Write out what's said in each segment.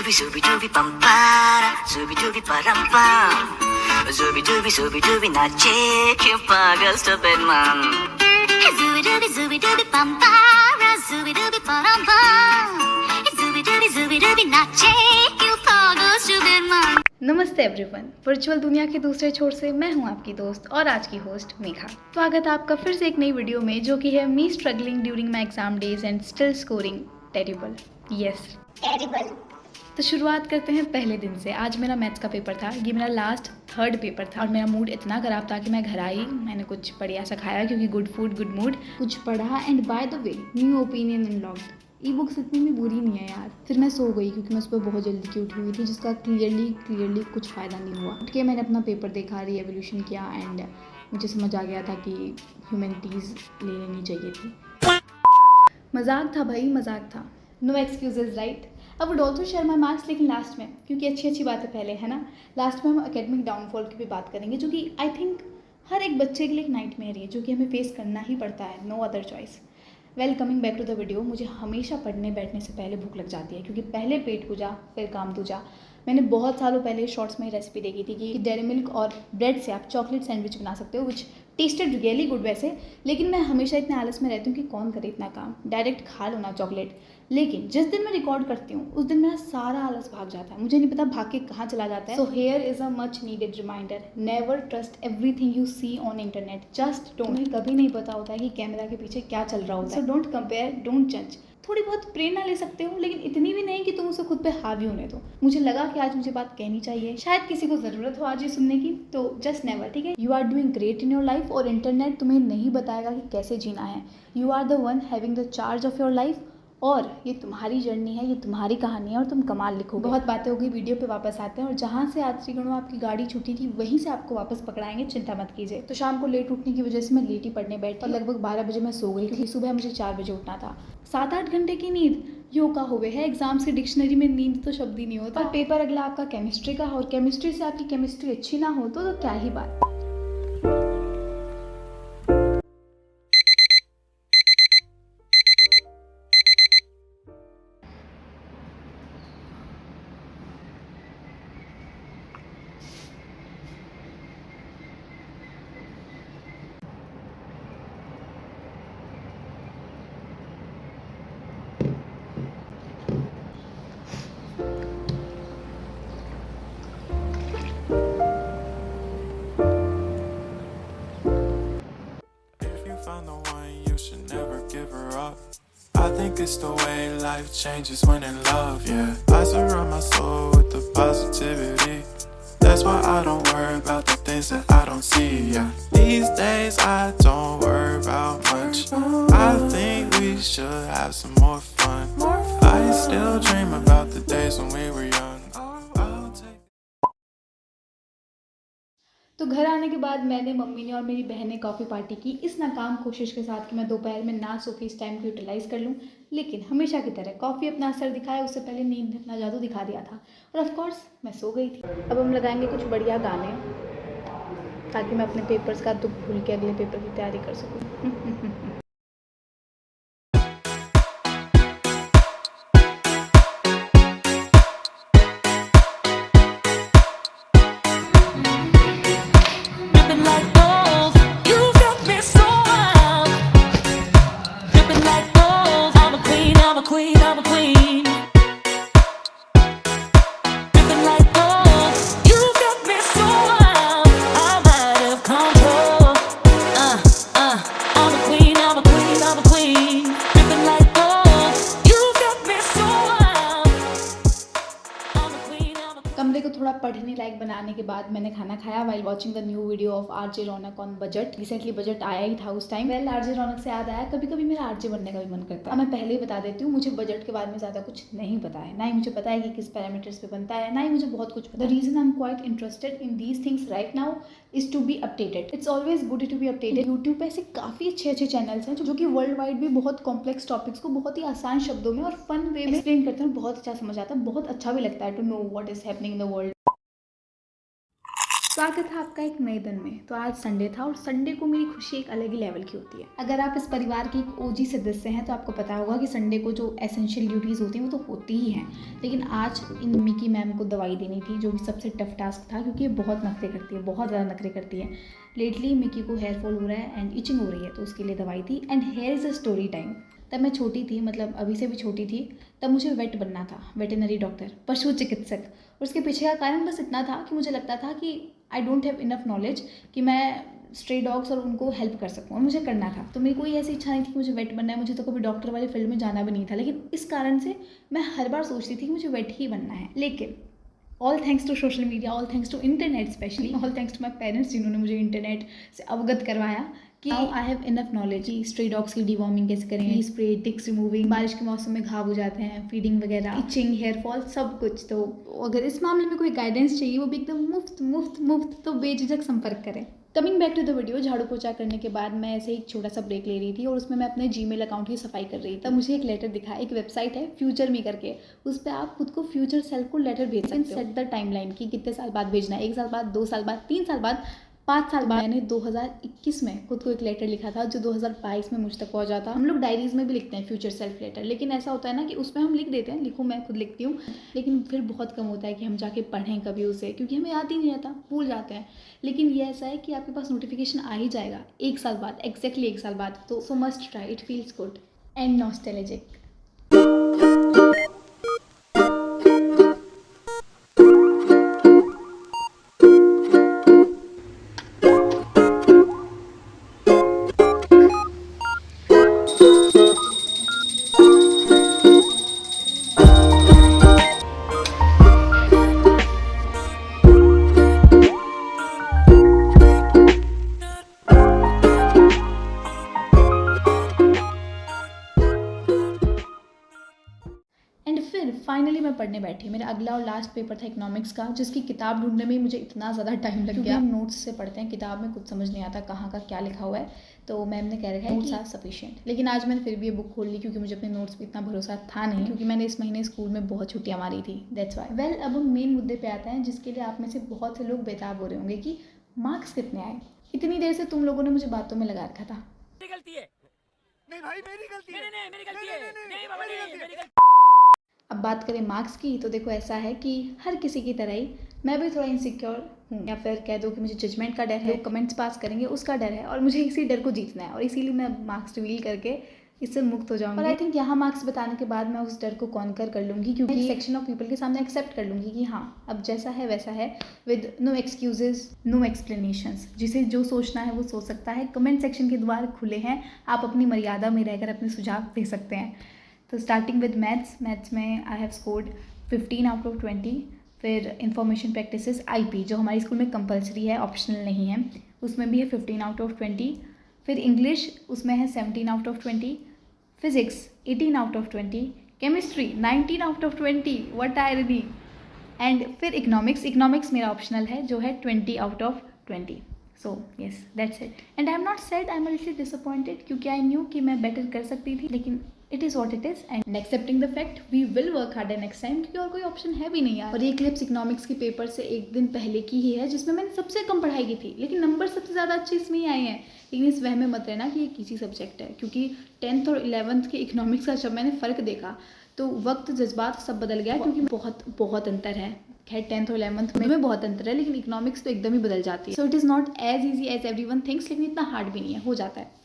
Zooby dooby bum para, zooby dooby param pam. Zooby dooby nache, क्यों पागल stupid man. Zooby dooby bum para, zooby dooby param pam. Zooby dooby nache, क्यों पागल stupid man. नमस्ते everyone, virtual दुनिया के दूसरे छोर से मैं हूं आपकी दोस्त और आज की होस्ट मेघा। स्वागत है आपका फिर से एक नई वीडियो में, जो कि है me struggling during my exam days and still scoring terrible. Yes, terrible. तो शुरुआत करते हैं पहले दिन से। आज मेरा मैथ्स का पेपर था। ये मेरा लास्ट थर्ड पेपर था और मेरा मूड इतना ख़राब था कि मैं घर आई, मैंने कुछ बढ़िया सा खाया क्योंकि गुड फूड गुड मूड, कुछ पढ़ा and by the way new opinion unlocked. E books इतनी भी बुरी नहीं है यार। फिर मैं सो गई क्योंकि मैं उस पर बहुत जल्दी की उठी हुई थी, जिसका क्लियरली कुछ फ़ायदा नहीं हुआ। उठ के मैंने अपना पेपर देखा, रीएवोल्यूशन किया एंड मुझे समझ आ गया था कि ह्यूमैनिटीज़ ले लेनी चाहिए थी। मजाक था भाई, मजाक था। No excuses right. I would also share my marks, लेकिन लास्ट में, क्योंकि अच्छी बातें पहले है ना। लास्ट में हम एकेडमिक डाउनफॉल की भी बात करेंगे, जो कि आई थिंक हर एक बच्चे के लिए एक नाइटमेयर है, जो कि हमें फेस करना ही पड़ता है, no other choice. Well, coming back to the video, मुझे हमेशा पढ़ने बैठने से पहले भूख लग जाती है, क्योंकि पहले पेट पूजा फिर काम दूजा। मैंने बहुत सालों पहले शॉर्ट्स में रेसिपी देखी थी कि डेयरी मिल्क और ब्रेड से आप चॉकलेट सैंडविच बना सकते हो, विच टेस्टेड रियली गुड वैसे। लेकिन मैं हमेशा इतने आलस में रहती हूँ कि कौन करे इतना काम, डायरेक्ट खा लो ना चॉकलेट। लेकिन जिस दिन मैं रिकॉर्ड करती हूँ उस दिन मेरा सारा आलस भाग जाता है, मुझे नहीं पता भाग के कहाँ चला जाता है। So here is a much needed reminder, never trust everything you see on internet, just don't. तुम्हें कभी नहीं पता होता है कि कैमरा के पीछे क्या चल रहा होता है। सो डोंट कंपेयर, डोंट जज। थोड़ी बहुत प्रेरणा ले सकते हो, लेकिन इतनी भी नहीं कि तुम उसे खुद पे हावी होने दो। मुझे लगा कि आज मुझे बात कहनी चाहिए, शायद किसी को ज़रूरत हो आज ये सुनने की, तो जस्ट नेवर, ठीक है। You are doing great in your life और इंटरनेट तुम्हें नहीं बताएगा कि कैसे जीना है। You are the one having the charge of your life, और ये तुम्हारी जर्नी है, ये तुम्हारी कहानी है और तुम कमाल लिखोगे। बहुत बातें हो गई, वीडियो पे वापस आते हैं। और जहाँ से आज गणों आपकी गाड़ी छूटी थी वहीं से आपको वापस पकड़ाएंगे, चिंता मत कीजिए। तो शाम को लेट उठने की वजह से मैं लेट ही पढ़ने बैठी और लगभग 12 बजे मैं सो गई, क्योंकि सुबह मुझे 4 बजे उठना था। 7-8 घंटे की नींद योगा हुए है। एग्जाम्स की डिक्शनरी में नींद तो शब्द ही नहीं होता। और पेपर अगला आपका केमिस्ट्री का, और केमिस्ट्री से आपकी केमिस्ट्री अच्छी ना हो तो क्या ही बात। Found the one, you should never give her up. I think it's the way life changes when in love, yeah. I surround my soul with the positivity. That's why I don't worry about the things that I don't see, yeah. These days I don't worry about much. I think we should have some more fun. I still dream about the days when we were young. तो घर आने के बाद मैंने, mummy ने और मेरी बहन ने कॉफ़ी पार्टी की, इस नाकाम कोशिश के साथ कि मैं दोपहर में ना सो के इस टाइम को यूटिलाइज़ कर लूँ। लेकिन हमेशा की तरह कॉफ़ी अपना असर दिखाया, उससे पहले नींद ने अपना जादू दिखा दिया था और ऑफ कोर्स मैं सो गई थी। अब हम लगाएंगे कुछ बढ़िया गाने ताकि मैं अपने पेपर्स का दुख भूल के अगले पेपर की तैयारी कर सकूँ। I'm a queen. Dripping like gold. You got me so wild. I'm out of control. I'm a queen. I'm a queen. I'm a queen. Dripping like gold. You got me so wild. I'm a queen. I'm a कमरे को थोड़ा पढ़ने लायक बनाने के बाद मैंने खाना खाया while watching the new video of RJ Raunak on budget. Recently budget आया ही था उस टाइम। वेल, आरजे रौनक से याद आया, कभी कभी मेरा आरजे बनने का भी मन करता है। मैं पहले ही बता देती हूँ, मुझे बजट के बारे में ज़्यादा कुछ नहीं पता है, ना ही मुझे पता है कि किस पैरामीटर्स पे बनता है, ना ही मुझे बहुत कुछ पता है। The reason I am quite interested in these things right now is to be updated. It's always good to be updated. YouTube पे ऐसे काफ़ी अच्छे चैनल्स हैं जो कि वर्ल्ड वाइड भी बहुत कॉम्प्लेक्स टॉपिक्स को बहुत ही आसान शब्दों में और फन वे में एक्सप्लेन करते हैं। बहुत अच्छा समझ आता है, बहुत अच्छा भी लगता है to know what is happening in the world. स्वागत है आपका एक नए दिन में। तो आज संडे था और संडे को मेरी खुशी एक अलग ही लेवल की होती है। अगर आप इस परिवार के एक ओजी सदस्य हैं तो आपको पता होगा कि संडे को जो एसेंशियल ड्यूटीज़ होती हैं वो तो होती ही हैं, लेकिन आज इन मिकी मैम को दवाई देनी थी, जो कि सबसे टफ टास्क था क्योंकि ये बहुत नखरे करती है, बहुत ज़्यादा नखरे करती है। लेटली मिकी को हेयर फॉल हो रहा है एंड इचिंग हो रही है, तो उसके लिए दवाई थी। And hair is a story time. तब मैं छोटी थी, मतलब अभी से भी छोटी थी, तब मुझे वेट बनना था, वेटनरी डॉक्टर, पशु चिकित्सक। और उसके पीछे का कारण बस इतना था कि मुझे लगता था कि I don't have enough knowledge कि मैं स्ट्रे डॉग्स और उनको हेल्प कर सकूँ, और मुझे करना था। तो मेरी कोई ऐसी इच्छा नहीं थी कि मुझे वेट बनना है, मुझे तो कभी डॉक्टर वाले फील्ड में जाना भी नहीं था, लेकिन इस कारण से मैं हर बार सोचती थी कि मुझे वेट ही बनना है। लेकिन all thanks to social media, all thanks to internet, specially all thanks to my parents जिन्होंने मुझे इंटरनेट से अवगत करवाया कि आई हैव इनफ नॉलेज कि स्ट्रे डॉग्स की डिवॉर्मिंग कैसे करें, स्प्रे, टिक्स रिमूविंग, बारिश के मौसम में घाव हो जाते हैं, फीडिंग वगैरह, इचिंग, हेयर फॉल, सब कुछ। तो अगर इस मामले में कोई गाइडेंस चाहिए, वो भी एकदम मुफ्त, तो बेझिझक संपर्क करें। Coming back to the video, झाड़ू पोछा करने के बाद मैं ऐसे एक छोटा सा ब्रेक ले रही थी और उसमें मैं अपने जीमेल अकाउंट की सफाई कर रही थी। तब मुझे एक लेटर दिखा, एक वेबसाइट है फ्यूचर मी करके, उस पर आप खुद को फ्यूचर सेल्फ को लेटर भेज सकते हो। सेट द टाइमलाइन कि कितने साल बाद भेजना है, 1 साल बाद, 2 साल बाद, 3 साल बाद, 5 साल बाद। मैंने 2021 में खुद को एक लेटर लिखा था जो 2022 में मुझ तक पहुंचा था। हम लोग डायरीज में भी लिखते हैं फ्यूचर सेल्फ लेटर, लेकिन ऐसा होता है ना कि उसमें हम लिख देते हैं, लिखूँ मैं खुद लिखती हूँ, लेकिन फिर बहुत कम होता है कि हम जाके पढ़ें कभी उसे, क्योंकि हमें याद ही नहीं रहता, भूल जाते हैं। लेकिन ये ऐसा है कि आपके पास नोटिफिकेशन आ ही जाएगा 1 साल बाद, एग्जैक्टली 1 साल बाद। तो सो must try, it feels good and nostalgic. And फिर फाइनली मैं पढ़ने बैठी। मेरा अगला और लास्ट पेपर था इकोनॉमिक्स का, जिसकी किताब ढूंढने में मुझे इतना ज़्यादा टाइम लग गया। हम नोट्स से पढ़ते हैं, किताब में कुछ समझ नहीं आता कहाँ का क्या लिखा हुआ है, तो मैम ने कह रखा है नोट्स आर सफिशिएंट। लेकिन आज मैंने फिर भी ये बुक खोल ली क्योंकि मुझे अपने नोट्स पर इतना भरोसा था नहीं, क्योंकि मैंने इस महीने स्कूल में बहुत छुट्टियाँ मारी थी, दैट्स वाई। वेल, अब हम मेन मुद्दे पे आते हैं, जिसके लिए आप में से बहुत से लोग बेताब हो रहे होंगे कि मार्क्स कितने आए। इतनी देर से तुम लोगों ने मुझे बातों में लगा रखा था। गलती है। नहीं भाई मेरी गलती है। नहीं मेरी गलती है। नहीं बाबा नहीं मेरी गलती। अब बात करें मार्क्स की, तो देखो ऐसा है कि हर किसी की तरह ही मैं भी थोड़ा इनसिक्योर हूँ, या फिर कह दो कि मुझे जजमेंट का डर है, लोग कमेंट्स पास करेंगे उसका डर है, और मुझे इसी डर को जीतना है, और इसीलिए मैं मार्क्स रिवील करके इससे मुक्त हो जाऊंगी। और आई थिंक यहाँ मार्क्स बताने के बाद मैं उस डर को कॉन्कर कर लूँगी, क्योंकि सेक्शन ऑफ पीपल के सामने एक्सेप्ट कर लूँगी कि हाँ अब जैसा है वैसा है, with no excuses, no explanations. जिसे जो सोचना है वो सोच सकता है। कमेंट सेक्शन के द्वार खुले हैं, आप अपनी मर्यादा में रहकर अपने सुझाव दे सकते हैं। तो स्टार्टिंग विद मैथ्स में I have scored 15 out of 20। फिर इंफॉर्मेशन प्रैक्टिसेस IP, जो हमारे स्कूल में कंपलसरी है, ऑप्शनल नहीं है, उसमें भी है 15 आउट ऑफ 20। फिर इंग्लिश, उसमें है 17 out of 20। Physics 18 out of 20। Chemistry 19 out of 20, what irony. And फिर इकोनॉमिक्स मेरा ऑप्शनल है, जो है 20 out of 20। So yes, that's it. And I am not sad, I am little disappointed, क्योंकि I knew कि मैं बेटर कर सकती थी, लेकिन it is what it is, and accepting the fact we will work harder next time, क्योंकि और कोई ऑप्शन है भी नहीं यार। और ये क्लिप्स इकोनॉमिक्स के पेपर से एक दिन पहले की ही है, जिसमें मैंने सबसे कम पढ़ाई की थी, लेकिन नंबर सबसे ज़्यादा अच्छे इसमें ही आए हैं। लेकिन इस वह में मत रहना कि ये किसी सब्जेक्ट है, क्योंकि 10th और 11th के इकोनॉमिक्स का जब मैंने फ़र्क देखा तो वक्त, जज्बात सब बदल गया, क्योंकि बहुत अंतर है। खैर 10th और 11th में बहुत अंतर है, लेकिन इकोनॉमिक्स तो एकदम ही बदल जाती है। So it is not as easy as everyone thinks, लेकिन इतना हार्ड भी नहीं है, हो जाता है।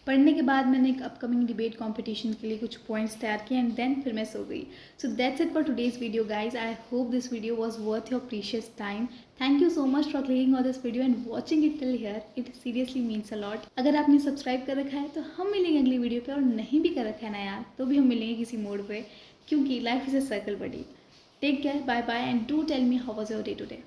पढ़ने के बाद मैंने एक अपकमिंग डिबेट कंपटीशन के लिए कुछ पॉइंट्स तैयार किए, एंड देन फिर मैं सो गई। So that's it for today's video guys. I hope this video was worth your precious time. Thank you so much for clicking on this video and watching it till here. It seriously means a lot. अगर आपने subscribe कर रखा है तो हम मिलेंगे अगली video पे, और नहीं भी कर रखा है ना यार, तो भी हम मिलेंगे किसी मोड पे, क्योंकि life is a circle buddy. Take care, bye bye, and do tell me how was your day today.